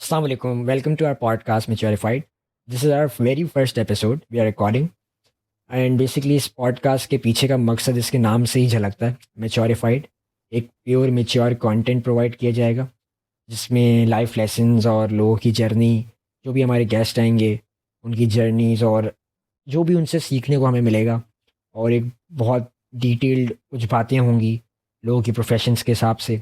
Assalamu alaikum. Welcome to our podcast, Maturified. This is our very first episode we are recording. And basically इस podcast के पीछे का मकसद इसके नाम से ही झलकता है, मैच्योरिफाइड। एक प्योर मैच्योर कंटेंट प्रोवाइड किया जाएगा जिसमें लाइफ लेसन्स और लोगों की जर्नी, जो भी हमारे गेस्ट आएंगे उनकी जर्नीज़ और जो भी उनसे सीखने को हमें मिलेगा, और एक बहुत डिटेल्ड कुछ बातें होंगी लोगों की प्रोफेशंस के हिसाब से।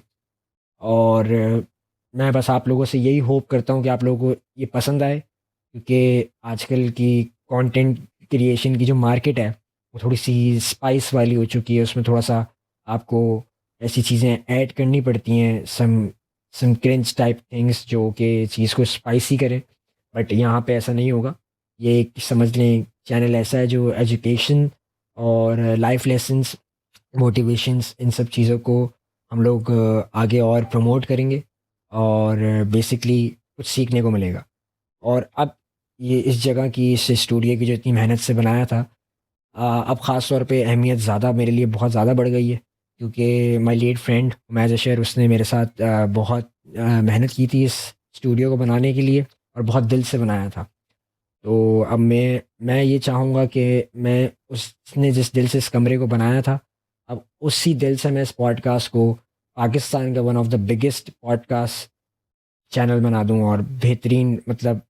और मैं बस आप लोगों से यही होप करता हूँ कि आप लोगों को ये पसंद आए, क्योंकि आजकल की कंटेंट क्रिएशन की जो मार्केट है वो थोड़ी सी स्पाइस वाली हो चुकी है। उसमें थोड़ा सा आपको ऐसी चीज़ें ऐड करनी पड़ती हैं, सम क्रिंज टाइप थिंग्स जो कि चीज़ को स्पाइसी करे। बट यहाँ पे ऐसा नहीं होगा। ये एक समझ लें चैनल ऐसा है जो एजुकेशन और लाइफ लेसन्स, मोटिवेशंस, इन सब चीज़ों को हम लोग आगे और प्रमोट करेंगे, और बेसिकली कुछ सीखने को मिलेगा। और अब ये इस जगह की, इस स्टूडियो की जो इतनी मेहनत से बनाया था, अब ख़ास तौर पे अहमियत ज़्यादा मेरे लिए बहुत ज़्यादा बढ़ गई है, क्योंकि माय लेट फ्रेंड उमैज़ अशर, उसने मेरे साथ बहुत मेहनत की थी इस स्टूडियो को बनाने के लिए, और बहुत दिल से बनाया था। तो अब मैं ये चाहूँगा कि मैं उसने जिस दिल से इस कमरे को बनाया था, अब उसी दिल से मैं इस पॉडकास्ट को पाकिस्तान का one of the biggest podcast channel बना दूँ, और बेहतरीन, मतलब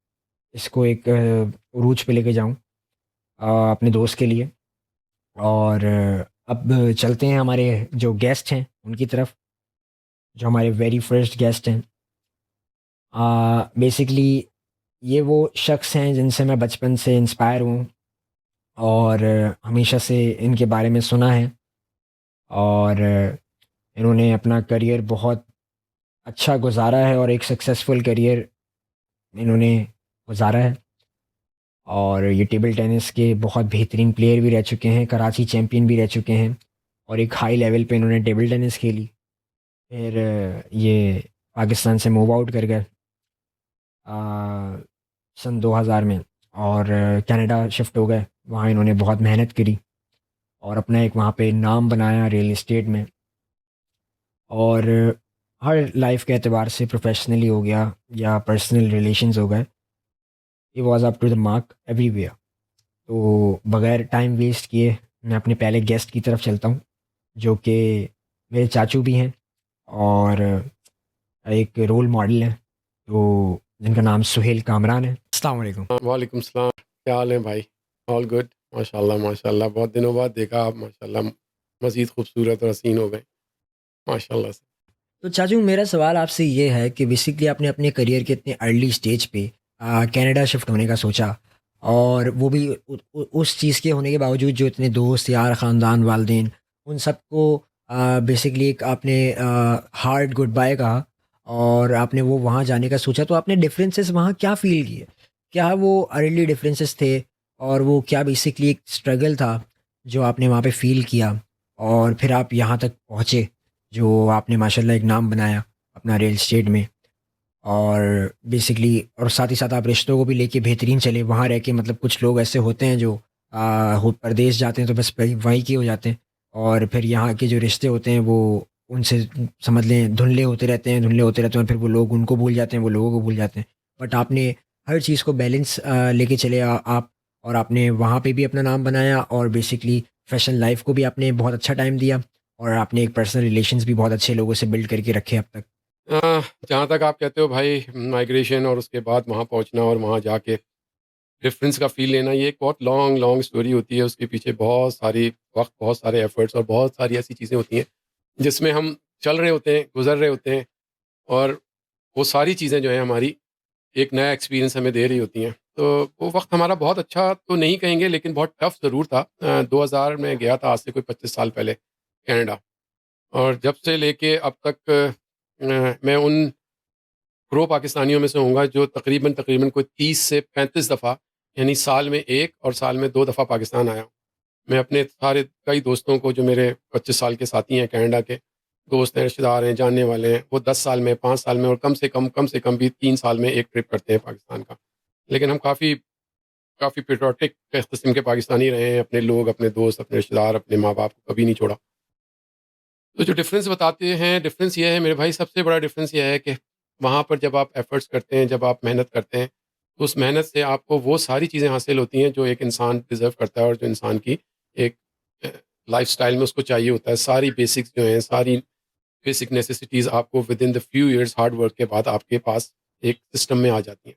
इसको एक उरूज पे लेके जाऊँ अपने दोस्त के लिए। और अब चलते हैं हमारे जो गेस्ट हैं उनकी तरफ, जो हमारे वेरी फर्स्ट गेस्ट हैं। बेसिकली ये वो शख्स हैं जिनसे मैं बचपन से इंस्पायर हूँ, और हमेशा से इनके बारे में सुना है, और इन्होंने अपना करियर बहुत अच्छा गुजारा है, और एक सक्सेसफुल करियर इन्होंने गुजारा है। और ये टेबल टेनिस के बहुत बेहतरीन प्लेयर भी रह चुके हैं, कराची चैम्पियन भी रह चुके हैं, और एक हाई लेवल पे इन्होंने टेबल टेनिस खेली। फिर ये पाकिस्तान से मूव आउट कर गए सन 2000 में, और कनाडा शिफ्ट हो गए। वहाँ इन्होंने बहुत मेहनत करी और अपना एक वहाँ पे नाम बनाया रियल एस्टेट में। और हर लाइफ के एतबार से, प्रोफेशनली हो गया या पर्सनल रिलेशंस हो गए, he was up to the mark everywhere. तो बगैर टाइम वेस्ट किए मैं अपने पहले गेस्ट की तरफ चलता हूँ, जो कि मेरे चाचू भी हैं और एक रोल मॉडल हैं, तो जिनका नाम सुहेल कामरान है। अस्सलाम वालेकुम। वालेकुम सलाम। क्या हाल है भाई? All good. माशाल्लाह माशाल्लाह, बहुत दिनों बाद देखा आप, माशाल्लाह मज़ीद खूबसूरत और हसीन हो गए माशाल्लाह से। तो चाचू, मेरा सवाल आपसे ये है कि बेसिकली आपने अपने करियर के इतने अर्ली स्टेज पे कनाडा शिफ्ट होने का सोचा, और वो भी उस चीज़ के होने के बावजूद जो इतने दोस्त यार, ख़ानदान, वालदेन, उन सबको बेसिकली एक आपने हार्ड गुड बाय कहा, और आपने वो वहाँ जाने का सोचा। तो आपने डिफरेंसेस वहाँ क्या फ़ील किए? क्या वो अर्ली डिफरेंसेस थे, और वो क्या बेसिकली एक स्ट्रगल था जो आपने वहाँ पे फ़ील किया, और फिर आप यहाँ तक पहुँचे, जो आपने माशाल्लाह एक नाम बनाया अपना रियल एस्टेट में। और बेसिकली, और साथ ही साथ आप रिश्तों को भी लेके बेहतरीन चले वहाँ रह के। मतलब कुछ लोग ऐसे होते हैं जो परदेश जाते हैं तो बस वहीं के हो जाते हैं, और फिर यहाँ के जो रिश्ते होते हैं वो उनसे समझ लें धुंधले होते रहते हैं, धुंधले होते रहते हैं, और फिर वो लोग उनको भूल जाते हैं, वो लोगों को भूल जाते हैं। बट आपने हर चीज़ को बैलेंस लेके चले आप, और आपने वहाँ पे भी अपना नाम बनाया, और बेसिकली फैशन लाइफ को भी आपने बहुत अच्छा टाइम दिया, और आपने एक पर्सनल रिलेशंस भी बहुत अच्छे लोगों से बिल्ड करके रखे अब तक। जहाँ तक आप कहते हो भाई, माइग्रेशन और उसके बाद वहाँ पहुँचना और वहाँ जाके डिफरेंस का फ़ील लेना, ये एक बहुत लॉन्ग लॉन्ग स्टोरी होती है। उसके पीछे बहुत सारी वक़्त, बहुत सारे एफ़र्ट्स और बहुत सारी ऐसी चीज़ें होती हैं, जिसमें हम चल रहे होते हैं, गुज़र रहे होते हैं, और वो सारी चीज़ें जो हैं हमारी एक नया एक्सपीरियंस हमें दे रही होती हैं। तो वो वक़्त हमारा बहुत अच्छा तो नहीं कहेंगे, लेकिन बहुत टफ़ ज़रूर था। 2000 में गया था, आज से कोई 25 साल पहले कनाडा, और जब से लेके अब तक मैं उन प्रो पाकिस्तानियों में से होऊँगा जो तकरीबन तकरीबन कोई 30 से 35 दफ़ा, यानी साल में 1 और साल में 2 दफ़ा पाकिस्तान आया हूँ। मैं अपने सारे कई दोस्तों को, जो मेरे 25 साल के साथी हैं, कनाडा के दोस्त हैं, रिश्तेदार हैं, जानने वाले हैं, वो 10 साल में, 5 साल में, और कम से कम भी 3 साल में 1 ट्रिप करते हैं पाकिस्तान का। लेकिन हम काफ़ी काफ़ी पैट्रियोटिक किस्म के पाकिस्तानी रहे हैं। अपने लोग, अपने दोस्त, अपने रिश्तेदार, अपने माँ-बाप को कभी नहीं छोड़ा। तो जो डिफ़रेंस बताते हैं, डिफ़रेंस ये है मेरे भाई, सबसे बड़ा डिफ़रेंस ये है कि वहाँ पर जब आप एफ़र्ट्स करते हैं, जब आप मेहनत करते हैं, तो उस मेहनत से आपको वो सारी चीज़ें हासिल होती हैं जो एक इंसान डिज़र्व करता है और जो इंसान की एक अ, लाइफ़स्टाइल में उसको चाहिए होता है। सारी बेसिक्स जो हैं, सारी बेसिक नेसेसिटीज़ आपको within the few years hard work के बाद आपके पास एक सिस्टम में आ जाती हैं।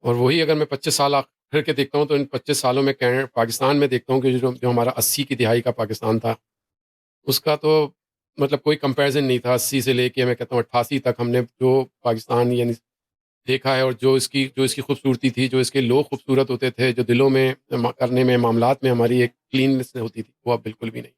और वही अगर मैं 25 साल फिर के देखता हूँ, तो इन 25 सालों में पाकिस्तान में देखता हूँ कि जो जो हमारा 80 की दिहाई का पाकिस्तान था, उसका तो मतलब कोई कंपैरिज़न नहीं था। 80 से लेके मैं कहता हूँ 88 तक हमने जो पाकिस्तान यानी देखा है और जो इसकी खूबसूरती थी, जो इसके लोग खूबसूरत होते थे, जो दिलों में करने में, मामलात में हमारी एक क्लीननेस होती थी, वो अब बिल्कुल भी नहीं।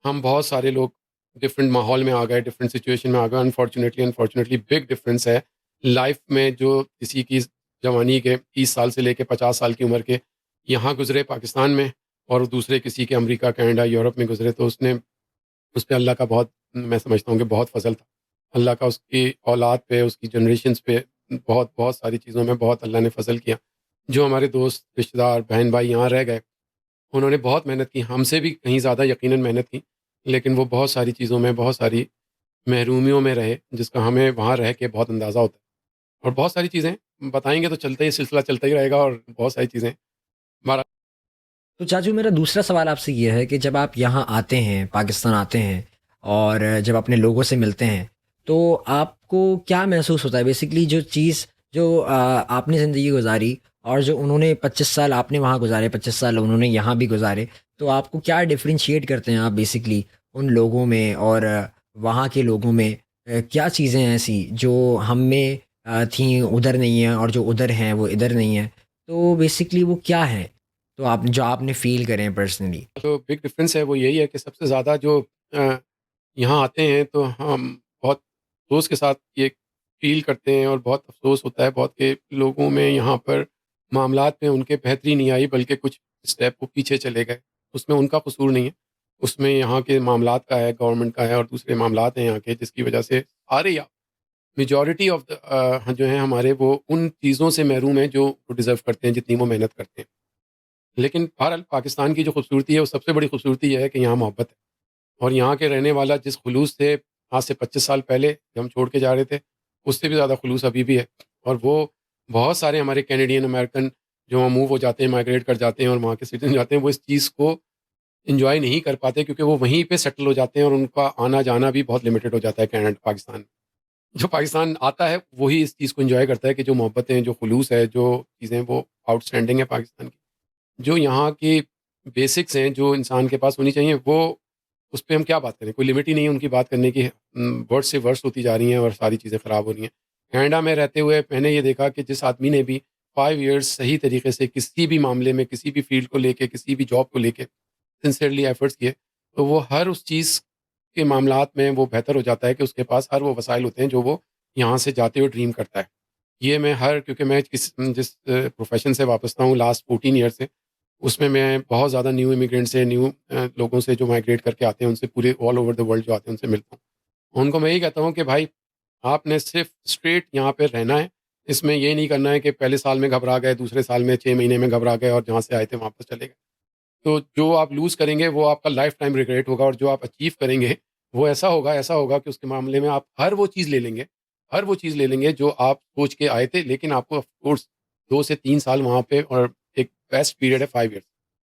हम बहुत सारे लोग डिफरेंट माहौल में आ गए, डिफरेंट सिचुएशन में आ गए। अनफॉर्चुनेटली अनफॉर्चुनेटली बिग डिफरेंस है लाइफ में जो किसी की जवानी के 30 साल से लेके 50 साल की उम्र के यहाँ गुज़रे पाकिस्तान में और दूसरे किसी के अमेरिका, कनाडा, यूरोप में गुज़रे, तो उसने उस पे अल्लाह का बहुत मैं समझता हूँ कि बहुत फ़ज़ल था। अल्लाह का उसकी औलाद पे, उसकी जनरेशन्स पे बहुत बहुत सारी चीज़ों में बहुत अल्लाह ने फ़ज़ल किया। जो हमारे दोस्त, रिश्तेदार, बहन-भाई यहाँ रह गए, उन्होंने बहुत मेहनत की, हमसे भी कहीं ज़्यादा यकीनन मेहनत की, लेकिन वो बहुत सारी चीज़ों में, बहुत सारी महरूमियों में रहे, जिसका हमें वहाँ रह के बहुत अंदाज़ा होता है। और बहुत सारी चीज़ें बताएँगे तो चलता ही सिलसिला चलता ही रहेगा और बहुत सारी चीज़ें हमारा तो चाचू मेरा दूसरा सवाल आपसे ये है कि जब आप यहाँ आते हैं, पाकिस्तान आते हैं और जब अपने लोगों से मिलते हैं, तो आपको क्या महसूस होता है? बेसिकली जो चीज़ जो आपने ज़िंदगी गुज़ारी और जो उन्होंने 25 साल आपने वहाँ गुज़ारे, 25 साल उन्होंने यहाँ भी गुज़ारे, तो आपको क्या डिफ़रेंशिएट करते हैं आप बेसिकली उन लोगों में और वहाँ के लोगों में? क्या चीज़ें हैं ऐसी जो हम में थीं, उधर नहीं हैं और जो उधर हैं, वो इधर नहीं हैं? तो बेसिकली वो क्या हैं? तो आप जो आपने फ़ील करे हैं पर्सनली? जो बिग डिफ़रेंस है वो यही है कि सबसे ज़्यादा जो अ, यहाँ आते हैं तो हम बहुत अफ़सोस के साथ ये फ़ील करते हैं और बहुत अफ़सोस होता है बहुत के लोगों में यहाँ पर मामलात में उनके बेहतरी नहीं आई बल्कि कुछ स्टेप वो पीछे चले गए। उसमें उनका कसूर नहीं है, उसमें यहाँ के मामलात का है, गवर्नमेंट का है और दूसरे मामलात हैं यहाँ के जिसकी वज़ह से सारे या मेजॉरिटी ऑफ द जो हैं हमारे वो उन चीज़ों से महरूम हैं जो वो डिज़र्व करते हैं जितनी वो मेहनत करते हैं। लेकिन बहरहाल पाकिस्तान की जो खूबसूरती है वो सबसे बड़ी खूबसूरती ये है कि यहाँ मोहब्बत है। और यहाँ के रहने वाला जिस खुलूस से आज से 25 साल पहले जब हम छोड़ के जा रहे थे, उससे भी ज़्यादा खुलूस अभी भी है। और वो बहुत सारे हमारे कैनेडियन अमेरिकन जो वहाँ मूव हो जाते हैं, माइग्रेट कर जाते हैं और वहाँ के सिटीज़न जाते हैं, वो इस चीज़ को एन्जॉय नहीं कर पाते क्योंकि वो वहीं पे सेटल हो जाते हैं और उनका आना-जाना भी बहुत लिमिटेड हो जाता है पाकिस्तान। जो पाकिस्तान आता है, वही इस चीज़ को एन्जॉय करता है कि जो मोहब्बतें, जो खुलूस है, जो चीज़ें वो आउटस्टैंडिंग है पाकिस्तान की। जो यहाँ की बेसिक्स हैं, जो इंसान के पास होनी चाहिए, वो उस पे हम क्या बात करें? कोई लिमिट ही नहीं है उनकी बात करने की। वर्स्ट से वर्स्ट होती जा रही हैं और सारी चीज़ें ख़राब हो रही हैं। कनाडा में रहते हुए मैंने ये देखा कि जिस आदमी ने भी 5 इयर्स सही तरीके से किसी भी मामले में, किसी भी फ़ील्ड को लेके, किसी भी जॉब को लेके सिंसियरली एफ़र्ट्स किए, तो वो हर उस चीज़ के मामलात में वो बेहतर हो जाता है कि उसके पास हर वो वसाइल होते हैं, जो वो यहाँ से जाते हुए ड्रीम करता है। ये मैं हर क्योंकि मैं जिस प्रोफ़ेशन से वाबस्ता हूँ लास्ट 14 ईयर से, उसमें मैं बहुत ज़्यादा न्यू इमिग्रेंट से लोगों से जो माइग्रेट करके आते हैं, उनसे पूरे ऑल ओवर द वर्ल्ड जो आते हैं, उनसे मिलता हूँ। उनको मैं यही कहता हूँ कि भाई, आपने सिर्फ़ स्ट्रेट यहाँ पे रहना है। इसमें ये नहीं करना है कि पहले साल में घबरा गए, दूसरे साल में 6 महीने में घबरा गए और जहाँ से आए थे वापस चले गए। तो जो आप लूज़ करेंगे, वो आपका लाइफ़ टाइम रिग्रेट होगा और जो आप अचीव करेंगे, वो ऐसा होगा कि उसके मामले में आप हर वो चीज़ ले लेंगे, हर वो चीज़ ले लेंगे जो आप सोच के आए थे, लेकिन आपको ऑफ़ कोर्स 2 से 3 साल वहाँ पे और एक बेस्ट पीरियड है 5 ईयर्स,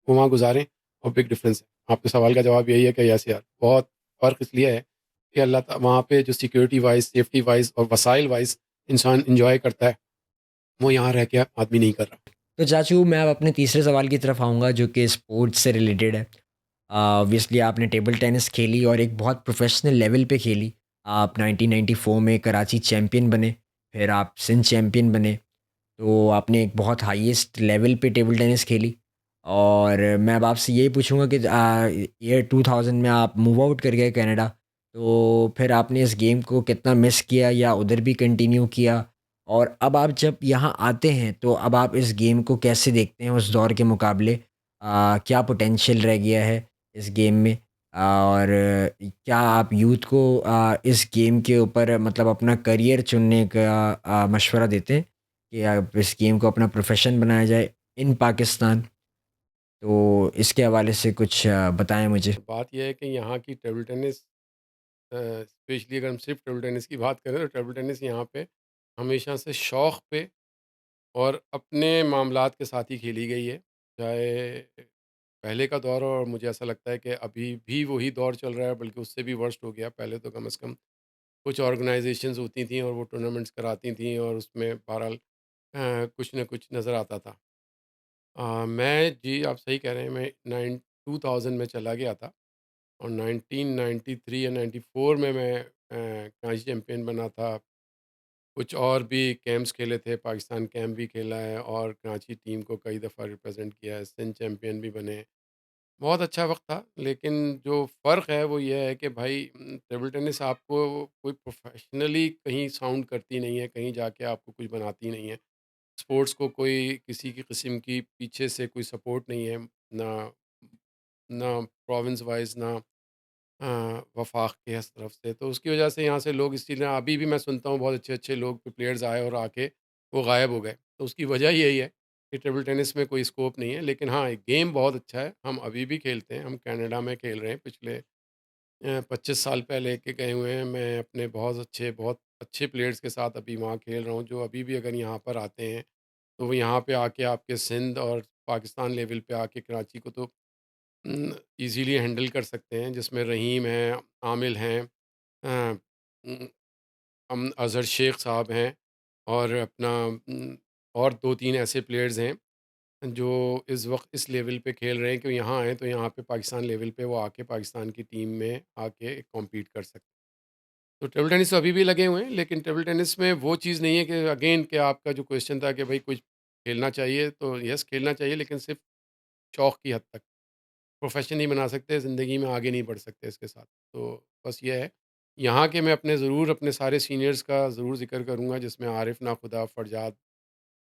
वो वहाँ गुज़ारें और बिग डिफ़रेंस है। आपके सवाल का जवाब यही है कि यस यार, बहुत फ़र्क इसलिए है कि वहाँ पे जो सिक्योरिटी वाइज़, सेफ्टी वाइज़ और वसाइल वाइज़ इंसान एन्जॉय करता है, वो यहाँ रह के आदमी नहीं कर रहा। तो चाचू मैं अब अपने तीसरे सवाल की तरफ आऊँगा जो कि स्पोर्ट्स से रिलेटेड है। ऑब्वियसली आपने टेबल टेनिस खेली और एक बहुत प्रोफेशनल लेवल पे खेली। आप 1994 में कराची चैंपियन बने, फिर आप सिंध चैंपियन बने। तो आपने एक बहुत हाईएस्ट लेवल पे टेबल टेनिस खेली और मैं अब आपसे यही पूछूंगा कि ईयर 2000 में आप मूव आउट कर गए कनाडा, तो फिर आपने इस गेम को कितना मिस किया या उधर भी कंटिन्यू किया? और अब आप जब यहाँ आते हैं तो अब आप इस गेम को कैसे देखते हैं उस दौर के मुकाबले? क्या पोटेंशियल रह गया है इस गेम में? और क्या आप यूथ को इस गेम के ऊपर मतलब अपना करियर चुनने का मशवरा देते हैं कि आप इस गेम को अपना प्रोफ़ेशन बनाया जाए इन पाकिस्तान? तो इसके हवाले से कुछ बताएँ मुझे। बात ये है कि यहाँ की टेबल टेनिस स्पेशली अगर हम सिर्फ टेबल टेनिस की बात करें तो टेबल टेनिस यहाँ पे हमेशा से शौक पे और अपने मामलात के साथ ही खेली गई है। चाहे पहले का दौर हो और मुझे ऐसा लगता है कि अभी भी वही दौर चल रहा है, बल्कि उससे भी वर्स्ट हो गया। पहले तो कम से कम कुछ ऑर्गेनाइजेशंस होती थी और वो टूर्नामेंट्स कराती थी और उसमें बहरहाल कुछ न कुछ नज़र आता था। मैं जी आप सही कह रहे हैं, मैं 2000 में चला गया था और 1993 या 94 में मैं कराची चैंपियन बना था। कुछ और भी कैंप्स खेले थे, पाकिस्तान कैंप भी खेला है और कराची टीम को कई दफ़ा रिप्रेजेंट किया है, सिंध चैंपियन भी बने। बहुत अच्छा वक़्त था, लेकिन जो फ़र्क है वो ये है कि भाई टेबल टेनिस आपको कोई प्रोफ़ेशनली कहीं साउंड करती नहीं है, कहीं जाके आपको कुछ बनाती नहीं है। स्पोर्ट्स को कोई किसी की किस्म की पीछे से कोई सपोर्ट नहीं है, ना ना प्रोविंस वाइज़, ना वफ़ाक के इस तरफ से। तो उसकी वजह से यहाँ से लोग इसीलिए अभी भी मैं सुनता हूँ बहुत अच्छे-अच्छे लोग प्लेयर्स आए और आके वो गायब हो गए। तो उसकी वजह यही है कि टेबल टेनिस में कोई स्कोप नहीं है। लेकिन हाँ, गेम बहुत अच्छा है, हम अभी भी खेलते हैं। हम कनाडा में खेल रहे हैं, पिछले 25 साल पहले के गए हुए हैं। मैं अपने बहुत अच्छे प्लेयर्स के साथ अभी वहाँ खेल रहा हूँ, जो अभी भी अगर यहाँ पर आते हैं, तो वो यहाँ पे आके आपके सिंध और पाकिस्तान लेवल पे आके कराची को तो ईज़िली हैंडल कर सकते हैं, जिसमें रहीम हैं, आमिल हैं, अ, उम, अज़हर शेख साहब हैं और अपना और 2-3 ऐसे प्लेयर्स हैं, जो इस वक़्त इस लेवल पे खेल रहे हैं कि यहाँ आएँ, तो यहाँ पे पाकिस्तान लेवल पे वो आके पाकिस्तान की टीम में आके कॉम्पीट कर सकते हैं। तो टेबल टेनिस तो अभी भी लगे हुए हैं, लेकिन टेबल टेनिस में वो चीज़ नहीं है कि अगेन कि आपका जो क्वेश्चन था कि भई कुछ खेलना चाहिए, तो येस खेलना चाहिए, लेकिन सिर्फ़ शौक की हद तक। प्रोफ़ेशन नहीं बना सकते, ज़िंदगी में आगे नहीं बढ़ सकते इसके साथ। तो बस ये है। यहाँ के मैं अपने सारे सीनियर्स का ज़रूर ज़िक्र करूँगा, जिसमें आरिफ नाखुदा, फरजाद,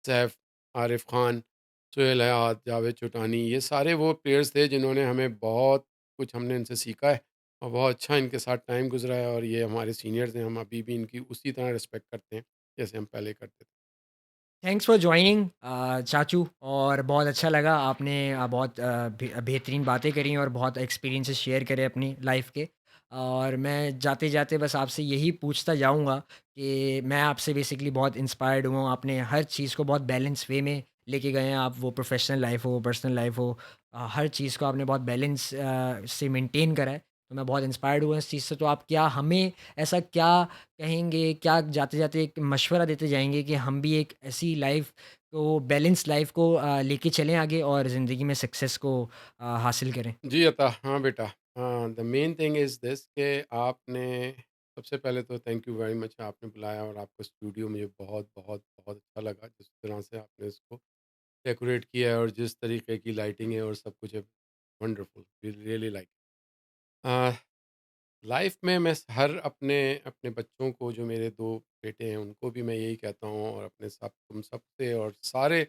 सैफ, आरिफ खान, सुहेल हयात, जावेद चोटानी, ये सारे वो प्लेयर्स थे जिन्होंने हमें बहुत कुछ हमने इनसे सीखा है और बहुत अच्छा इनके साथ टाइम गुज़रा है और ये हमारे सीनियर्स हैं, हम अभी भी इनकी उसी तरह रिस्पेक्ट करते हैं, जैसे हम पहले करते थे। थैंक्स फॉर जॉइनिंग चाचू। और बहुत अच्छा लगा, आपने बहुत बेहतरीन बातें करी और बहुत एक्सपीरियंसेस शेयर करे अपनी लाइफ के। और मैं जाते जाते बस आपसे यही पूछता जाऊंगा कि मैं आपसे बेसिकली बहुत इंस्पायर्ड हुआ हूँ। आपने हर चीज़ को बहुत बैलेंस वे में लेके गए हैं, आप वो प्रोफेशनल लाइफ हो पर्सनल लाइफ हो, हर चीज़ को आपने बहुत बैलेंस से मेंटेन करा है। तो मैं बहुत इंस्पायर्ड हुआ इस चीज़ से। तो आप क्या हमें ऐसा क्या कहेंगे, क्या जाते-जाते एक मशवरा देते जाएँगे कि हम भी एक ऐसी लाइफ़ को बैलेंस लाइफ़ को लेके चलें आगे और ज़िंदगी में सक्सेस को हासिल करें? जी, अता हाँ बेटा। हाँ, the main thing is this कि आपने सबसे पहले तो थैंक यू वेरी मच, आपने बुलाया और आपका स्टूडियो मुझे बहुत, बहुत, बहुत अच्छा लगा। जिस तरह से आपने इसको डेकोरेट किया है और जिस तरीके की लाइटिंग है और सब कुछ है, wonderful, we really like. Uh, life में मैं हर अपने अपने बच्चों को, जो मेरे 2 बेटे हैं, उनको भी मैं यही कहता हूँ और अपने सब तुम सबसे और सारे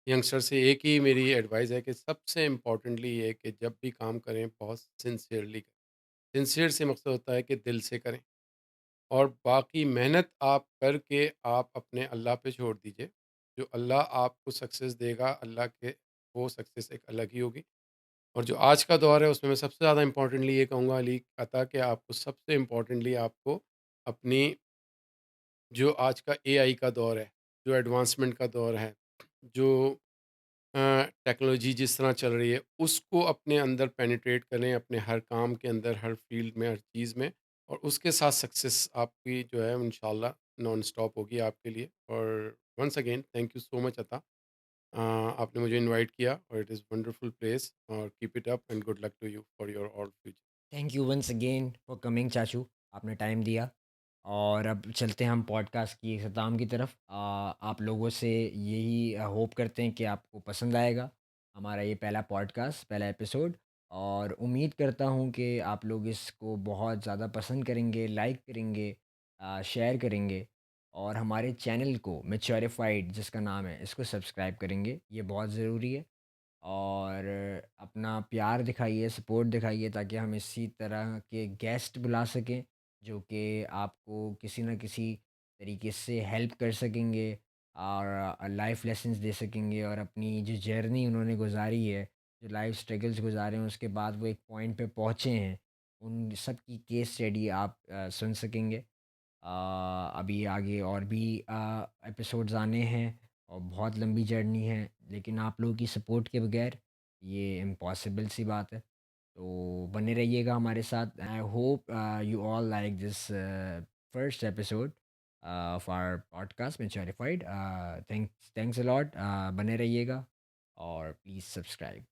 यंगस्टर से एक ही मेरी एडवाइस है कि सबसे इम्पोर्टेंटली ये है कि जब भी काम करें बहुत सिंसियरली करें। सिंसियर से मकसद होता है कि दिल से करें और बाकी मेहनत आप करके आप अपने अल्लाह पे छोड़ दीजिए। जो अल्लाह आपको सक्सेस देगा, अल्लाह के वो सक्सेस एक अलग ही होगी। और जो आज का दौर है उसमें मैं सबसे ज़्यादा इम्पोर्टेंटली ये कहूँगा अली अता, कि आपको सबसे इम्पोर्टेंटली आपको अपनी जो आज का एआई का दौर है, जो एडवांसमेंट का दौर है, जो टेक्नोलॉजी जिस तरह चल रही है, उसको अपने अंदर पेनिट्रेट करें, अपने हर काम के अंदर, हर फ़ील्ड में, हर चीज़ में, और उसके साथ सक्सेस आपकी जो है इंशाल्लाह नॉन स्टॉप होगी आपके लिए। और once again thank you so much अता। आपने मुझे इनवाइट किया और इट इज़ वंडरफुल प्लेस और keep it up and good luck to you for your all future. Thank you once again for coming चाचू, आपने टाइम दिया। और अब चलते हैं हम पॉडकास्ट की अख्ताम की तरफ। आप लोगों से यही होप करते हैं कि आपको पसंद आएगा हमारा ये पहला पॉडकास्ट, पहला एपिसोड। और उम्मीद करता हूँ कि आप लोग इसको बहुत ज़्यादा पसंद करेंगे, लाइक करेंगे, शेयर करेंगे और हमारे चैनल को मैच्योरिफाइड जिसका नाम है इसको सब्सक्राइब करेंगे, ये बहुत ज़रूरी है। और अपना प्यार दिखाइए, सपोर्ट दिखाइए ताकि हम इसी तरह के गेस्ट बुला सकें, जो कि आपको किसी न किसी तरीके से हेल्प कर सकेंगे और लाइफ लेसन्स दे सकेंगे। और अपनी जो जर्नी उन्होंने गुज़ारी है, जो लाइफ स्ट्रगल्स गुज़ारे हैं, उसके बाद वो एक पॉइंट पे पहुँचे हैं, उन सब की केस स्टडी आप सुन सकेंगे। अभी आगे और भी एपिसोड्स आने हैं और बहुत लंबी जर्नी है, लेकिन आप लोगों की सपोर्ट के बगैर ये इम्पॉसिबल सी बात है। तो बने रहिएगा हमारे साथ। I hope you all like this first episode of our podcast Maturified. Thanks thanks a lot. बने रहिएगा और प्लीज़ सब्सक्राइब।